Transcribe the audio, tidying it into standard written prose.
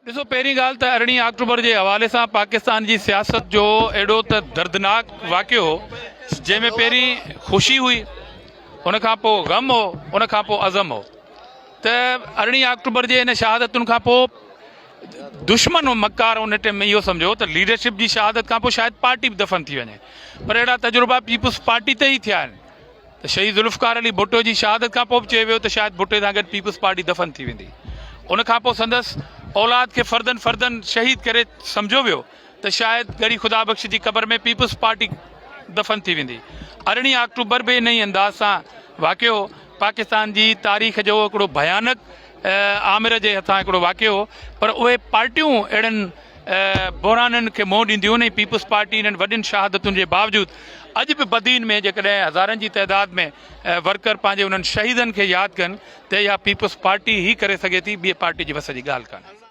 ॾिसो पहिरीं ॻाल्हि त 18 अक्टूबर जे हवाले सां पाकिस्तान जी सियासत जो एॾो त दर्दनाक वाक़ियो हो जंहिंमें पहिरीं ख़ुशी हुई, उन खां पोइ ग़म हो, उन खां पोइ अज़म हो। त 18 अक्टूबर जे इन शहादतुनि खां पोइ दुश्मन मकार उन टाइम में इहो सम्झो त लीडरशिप जी शहादत खां पोइ शायदि पार्टी बि दफ़न थी वञे, पर अहिड़ा तजुर्बा पीपुल्स पार्टी ते ई थिया आहिनि। त शहीद ज़ुल्फ़कार अली भुट्टो जी शहादत खां पोइ बि चयो वियो त शायदि भुट्टे सां गॾु पीपुल्स पार्टी दफ़न थी वेंदी। उन खां पोइ संदसि औलाद खे फ़र्दन शहीद करे सम्झो वियो त शायदि गरी ख़ुदा बख़्श जी क़बर में पीपुल्स पार्टी दफ़न थी वेंदी। 18 अक्टूबर बि इन ई अंदाज़ सां वाक़ियो हो। पाकिस्तान जी तारीख़ जो हिकिड़ो भयानक आमिर जे हथां हिकिड़ो वाक़ियो हो, पर उहे पार्टियूं अहिड़नि बहराननि खे मुंहुं ॾींदियूं आहिनि। पीपुल्स पार्टी इन्हनि वॾियुनि शहादतुनि जे बावजूदि अॼु बि बदीन में जेकॾहिं हज़ारनि जी तइदाद में वर्कर पंहिंजे उन्हनि शहीदनि खे यादि कनि त इहा पीपुल्स पार्टी ई करे सघे थी, ॿी पार्टी जे वस जी ॻाल्हि कान्हे।